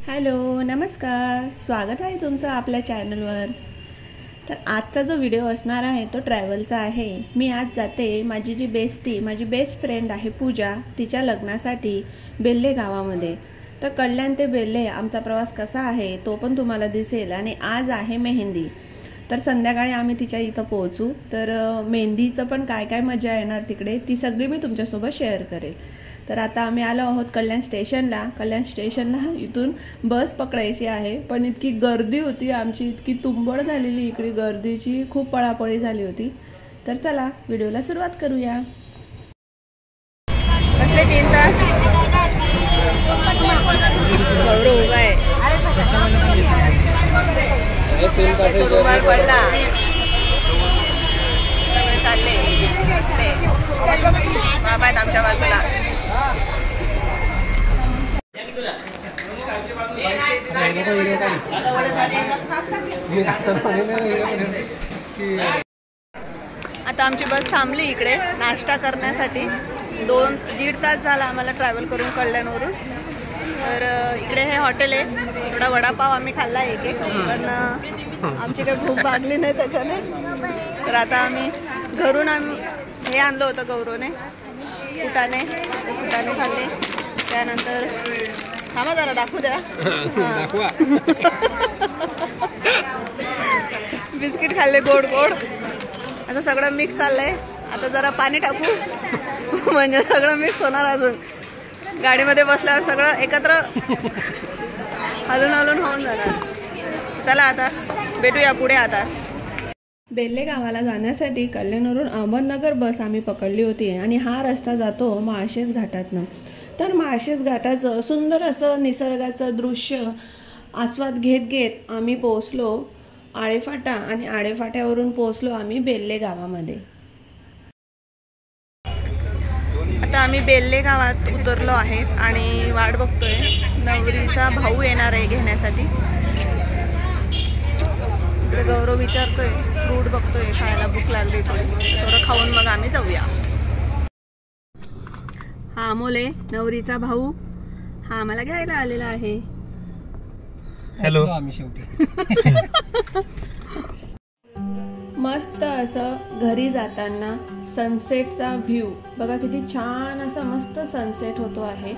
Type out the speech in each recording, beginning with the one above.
Hello, नमस्कार. स्वागत आहे तुमचं आपल्या चॅनलवर. तर आजचा जो व्हिडिओ असणार आहे तो ट्रॅव्हलचा आहे. मी आज जाते माझी जी माझी बेस्ट फ्रेंड आहे पूजा, तिच्या लग्नासाठी बेल्ले गावामध्ये. तर कल्याण ते बेल्ले आमचा प्रवास कसा आहे तो पण तुम्हाला दिसेल. आणि आज आहे मेहंदी, तर संध्याकाळी आम्ही तिच्या इथं पोहोचू. तर मेहंदीचं पण काय काय मजा येणार तिकडे ती सगळी मी तुमच्यासोबत शेअर करेल. तर आता आम्ही आलो आहोत कल्याण स्टेशनला. इथून बस पकडायची आहे, पण इतकी गर्दी होती, आमची इतकी तुंबड झालेली इकडे गर्दीची, खूप पळापळी झाली होती. तर चला व्हिडिओला सुरुवात करूया. कसले 3 तास गौरव उभा आहे. रुमाल पडला, चालले बाबा आहेत आमच्या बाजूला. आता आमची बस थांबली इकडे नाश्ता करण्यासाठी. 2-1.5 तास झाला आम्हाला ट्रॅव्हल करून कल्याणवरून. तर इकडे हे हॉटेल आहे. थोडा वडापाव आम्ही खाल्ला एक, पण आमची काही भूक भागली नाही त्याच्याने. तर आता आम्ही घरून हे आणलं होतं गौरवने, फुटाणे खाल्ले. त्यानंतर थांबा जरा दाखवू द्या. बिस्किट खाल्ले गोड. आता सगळं मिक्स चाललंय. आता जरा पाणी टाकू म्हणजे सगळं मिक्स होणार. अजून गाडीमध्ये बसल्यावर सगळं एकत्र हलून होऊन जाणार. चला आता भेटूया पुढे. आता बेल्ले गावाला जाण्यासाठी कल्याणवरून अहमदनगर बस आम्ही पकडली होती आणि हा रस्ता जातो माळशेज घाटातनं. तर माळशेज घाटाचं सुंदर असं निसर्गाचं दृश्य आस्वाद घेत आम्ही पोहोचलो आळेफाटा, आणि आळेफाट्यावरून पोहोचलो आम्ही बेल्ले गावामध्ये. आता आम्ही बेल्ले गावात उतरलो आहेत आणि वाट बघतोय. नवरीचा भाऊ येणार आहे घेण्यासाठी. इकडे गौरव विचारतोय, फ्रूट बघतोय, खायला भूक लागली थोडं खाऊन मग आम्ही जाऊया. हा अमोल आहे, नवरीचा भाऊ. हा आम्हाला घ्यायला आलेला आहे. हॅलो. मस्त असं घरी जाताना सनसेटचा व्ह्यू बघा, किती छान असा मस्त सनसेट होतो आहे.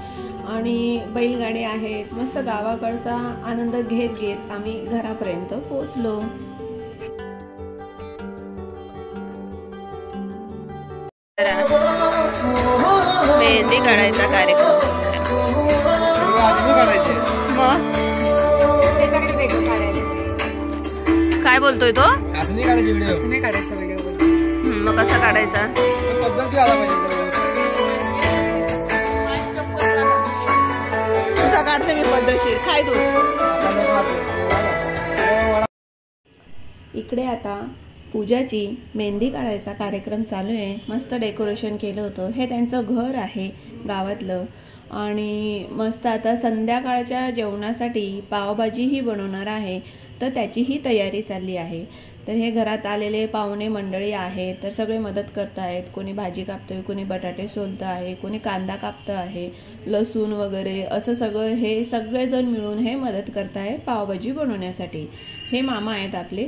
आणि बैलगाडी आहेत. मस्त गावाकडचा आनंद घेत आम्ही घरापर्यंत पोहोचलो. मेहंदी काढायचा कार्यक्रम. काय बोलतोय तो? मग कसा काढायचा? तुझा काढते मी पद्धतशीर. काय तू इकडे आता पूजाची मेहंदी काढायचा कार्यक्रम चालू आहे. मस्त डेकोरेशन केलं होतं. हे त्यांचं घर आहे गावातलं. आणि मस्त आता संध्याकाळच्या जेवणासाठी पावभाजीही बनवणार आहे, तर त्याचीही तयारी चालली आहे. तर हे घरात आलेले पाहुणे मंडळी आहेत, तर सगळे मदत करत आहेत. कोणी भाजी कापतोय, कोणी बटाटे सोलतं आहे, कोणी कांदा कापतं आहे, लसूण वगैरे असं सगळं हे सगळेजण मिळून हे मदत करत आहे पावभाजी बनवण्यासाठी. हे मामा आहेत आपले.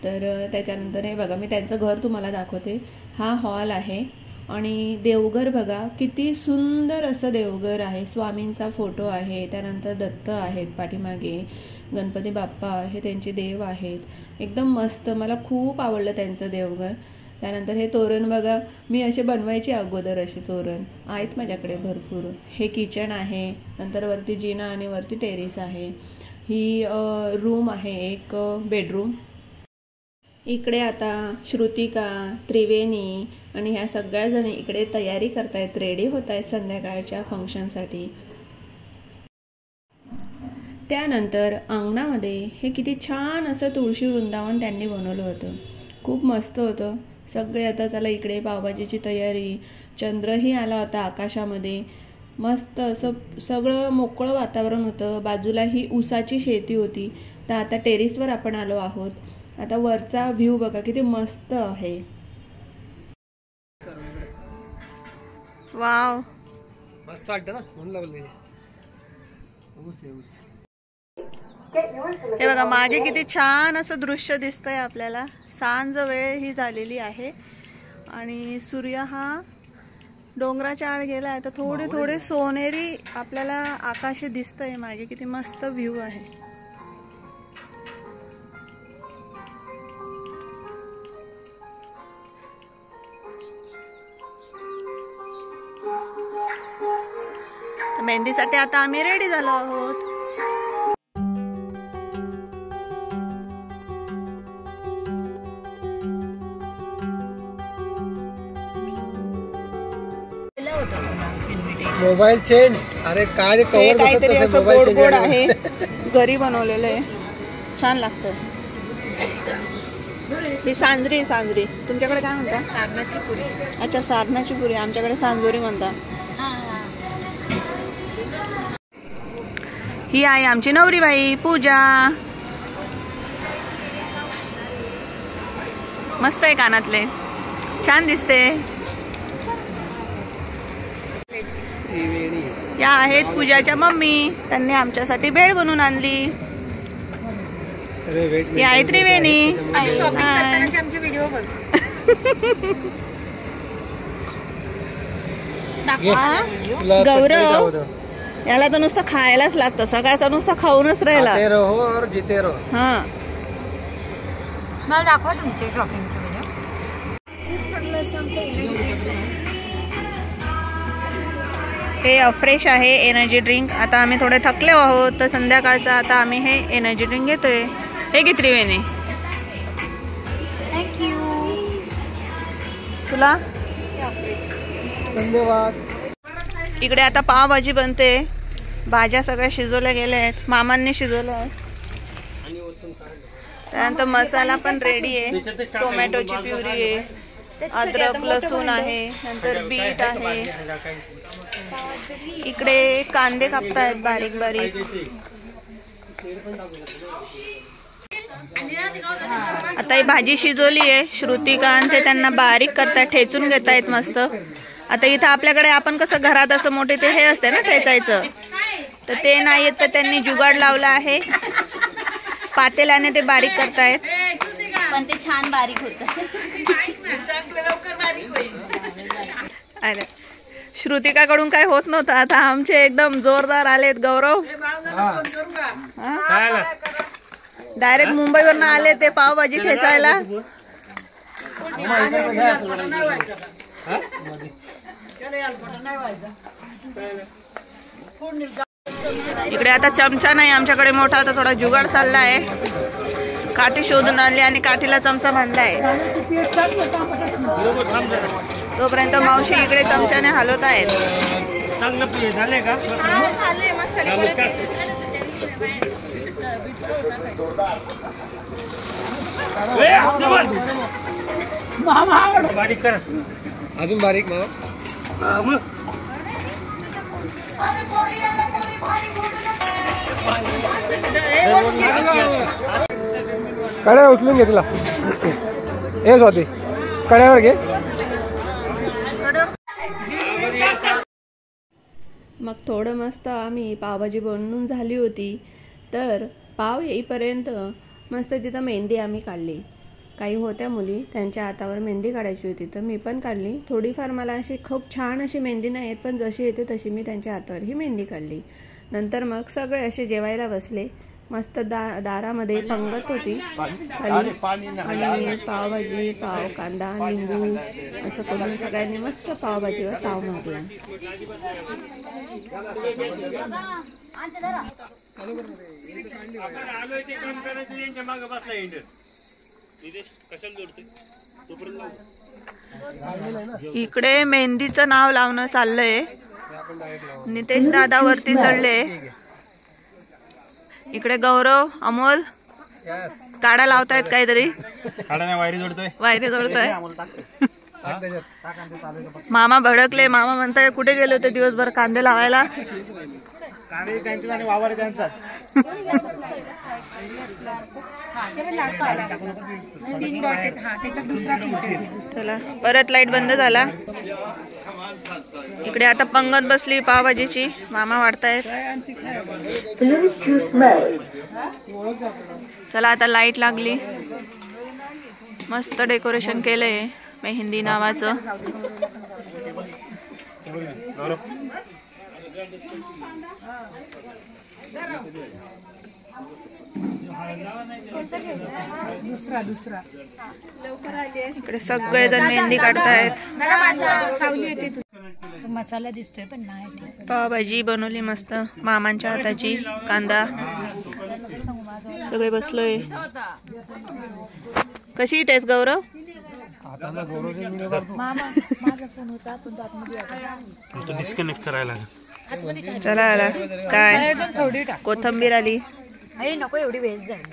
तर त्याच्यानंतर हे बघा, मी त्यांचं घर तुम्हाला दाखवते. हा हॉल आहे आणि देवघर बघा, किती सुंदर असं देवघर आहे. स्वामींचा फोटो आहे, त्यानंतर दत्त आहेत पाठीमागे, गणपती बाप्पा हे त्यांचे देव आहेत. एकदम मस्त, मला खूप आवडलं त्यांचं देवघर. त्यानंतर हे तोरण बघा, मी असे बनवायचे अगोदर, असे तोरण आहेत माझ्याकडे भरपूर. हे किचन आहे, नंतर वरती जिना आणि वरती टेरेस आहे. ही रूम आहे, एक बेडरूम. इकडे आता श्रुतिका, त्रिवेणी आणि ह्या सगळ्या जण इकडे तयारी करतायत, रेडी होत आहेत संध्याकाळच्या फंक्शनसाठी. त्यानंतर अंगणामध्ये हे किती छान असं तुळशी वृंदावन त्यांनी बनवलं होतं. खूप मस्त होतं. सगळे आता चला इकडे पावभाजीची तयारी. चंद्रही आला होता आकाशामध्ये. मस्त असं सगळं मोकळं वातावरण होतं. बाजूला ही ऊसाची शेती होती. तर आता टेरेसवर आपण आलो आहोत. आता वरचा व्ह्यू बघा किती मस्त आहे. वाव, मस्त वाटतं ना, म्हणून लागले ऊस आहे ऊस. हे बघा मागे किती छान असं दृश्य दिसतंय आपल्याला. सांज वेळ ही झालेली आहे आणि सूर्य हा डोंगराच्या आड गेलाय. तर थोडे थोडे सोनेरी आपल्याला आकाश दिसतंय मागे. किती मस्त व्ह्यू आहे. मेहंदीसाठी आता आम्ही रेडी झालो आहोत. Mobile change. अरे काय कवर काहीतरी असं गोड गोड आहे. घरी बनवलेलं आहे. छान लागतं. ही सांजरी. सांजरी तुमच्याकडे काय म्हणतात? सारणाची पुरी. अच्छा सारणाची पुरी. आमच्याकडे सांजोरी म्हणतात. ही आहे आमची नवरीबाई पूजा. मस्त आहे. कानातले छान दिसते. या आहेत पूजाच्या मम्मी. त्यांनी आमच्यासाठी भेळ बनवून आणली. ही आहे त्रिवेणी. आमचे व्हिडिओ बघ. गौरव याला तर नुसतं खायलाच लागतं. सकाळचा नुसतं खाऊनच राहिला. हा मला दाखवा तुमचे शॉपिंगचे हे अफ्रेश आहे एनर्जी ड्रिंक. आता आम्ही थोडे थकले आहोत तर संध्याकाळचा आता आम्ही हे एनर्जी ड्रिंक घेतोय. हे घे त्रिवेणी. थँक्यू. तुला धन्यवाद. इकडे आता पावभाजी बनते. भाज्या सगळ्या शिजवल्या गेल्या आहेत. मामांनी शिजवल्या आहेत. त्यानंतर मसाला पण रेडी आहे. टोमॅटोची प्युरी आहे. अद्रक लसूण आहे. नंतर बीट आहे. इकडे कांदे कापतायत बारीक बारीक. आता ही भाजी शिजवली आहे. श्रुतिका आणि ते त्यांना बारीक करतायत. ठेचून घेतायत मस्त. आता इथं आपल्याकडे आपण कसं घरात असं मोठे ते हे असते ना ठेचायचं, तर ते नाही येत. तर त्यांनी जुगाड लावला आहे. पातेल्याने ते बारीक करतायत. पण ते छान बारीक होतं. अरे श्रुतिकाकडून काय होत नव्हतं. आता आमचे एकदम जोरदार आलेत. गौरव डायरेक्ट मुंबईवरनं आले ते पावभाजी ठेचायला. इकडे आता चमचा नाही आमच्याकडे मोठा. आता थोडा जुगाड चालला आहे. काठी शोधून आणली आणि काठीला चमचा बांधला आहे. तोपर्यंत मावशी इकडे चमच्याने हलवत आहेत. अजून बारीक मामा. कड्या उचलून घे. तुला हे स्वाती कड्यावर घे. मग थोडं मस्त आम्ही पावभाजी बनवून झाली होती. तर पाव येईपर्यंत मस्त तिथं मेहंदी आम्ही काढली. काही होत्या मुली, त्यांच्या हातावर मेहंदी काढायची होती तर मी पण काढली. थोडीफार मला अशी खूप छान अशी मेहंदी नाही येत, पण जशी येते तशी मी त्यांच्या हातावर ही मेहंदी काढली. नंतर मग सगळे असे जेवायला बसले. मस्त दारामध्ये पंगत होती खाली. आणि पावभाजी, पाव, कांदा, लिंबू असं करून सगळ्यांनी मस्त पावभाजीवर ताव मारला. इकडे मेहंदीचं नाव लावणं चाललंय. नितेश दादा वरती चढले. इकडे गौरव, अमोल काढा लावतायत काहीतरी. वायरी जोडतोय. मामा भडकले. मामा म्हणताय कुठे गेले होते दिवसभर कांदे लावायला. चला परत लाईट बंद झाला. इकडे आता पंगत बसली पावभाजीची. मामा वाढतायत. चला आता लाईट लागली, मस्त डेकोरेशन केलंय मेहंदी नावाचं. इकडे सगळेजण मेहंदी काढतायत. मसाला दिसतोय पण नाही. पावभाजी बनवली मस्त मामांच्या हाताची, कांदा. सगळे बसलोय. कशी टेस्ट गौरव? डिस्कनेक्ट करायला. चला आला काय कोथंबीर आली. नको एवढी वेस्ट जाईल.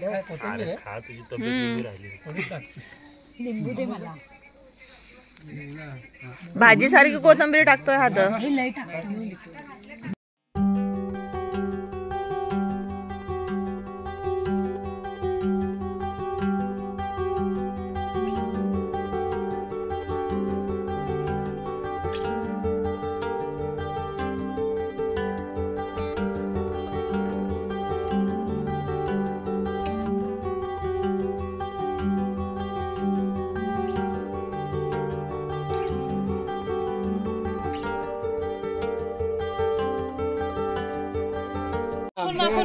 लिंबू दे मला. भाजी सारखी कोथंबीर टाकतोय हात. लय टाका.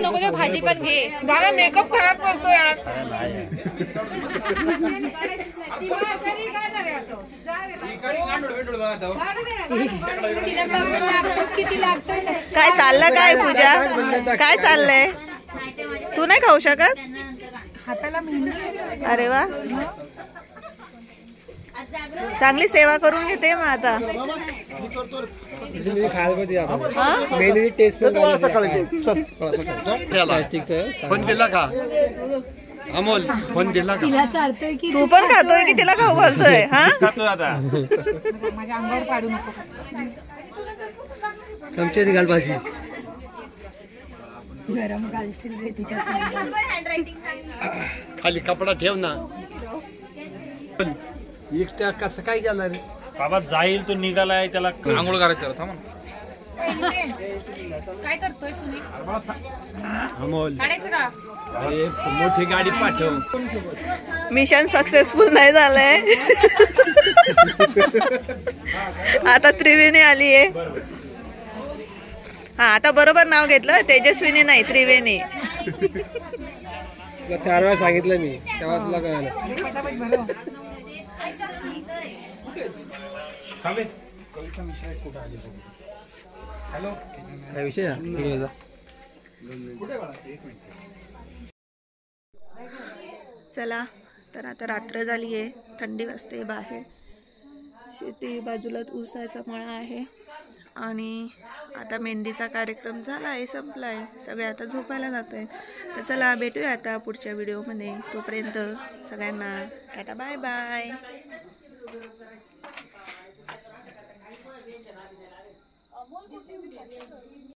नको ते भाजी पण घे. दादा मेकअप खराब करतो यार. काय चाललं काय पूजा? काय चाललंय? तू नाही खाऊ शकत? हाताला मेहंदी. अरे वा, चांगली सेवा करून घेते मग आता. तू पण खातोय की तिला खाऊ घालतोय? हा, माझ्या अंगावर पाडू नको. चमचे घाल भाजी. गरम घालशील रे तिच्या खाली कपडा ठेव ना. एकट्या कसं काय गेला रे बाबा? जाईल तो निघालाय, त्याला आंघोळ करायचं. थांब. काय करतोय सुनील? अमोल मोठी गाडी पाठव. मिशन सक्सेसफुल नाही झालंय. आता त्रिवेणी आली आहे. हा, आता बरोबर नाव घेतलं. तेजस्विनी नाही, त्रिवेणी. 4 वेळा सांगितलं मी, तेव्हा तुला कळालं. काय विषय चला तर आता रात्र झाली आहे, थंडी वाजते बाहेर. शेती बाजूलाच ऊसाचा मळा आहे आणि आता मेहंदीचा कार्यक्रम झाला आहे, संपला आहे. सगळे आता झोपायला जातोय. तर चला भेटूया आता पुढच्या व्हिडिओमध्ये. तोपर्यंत सगळ्यांना टाटा, बाय बाय.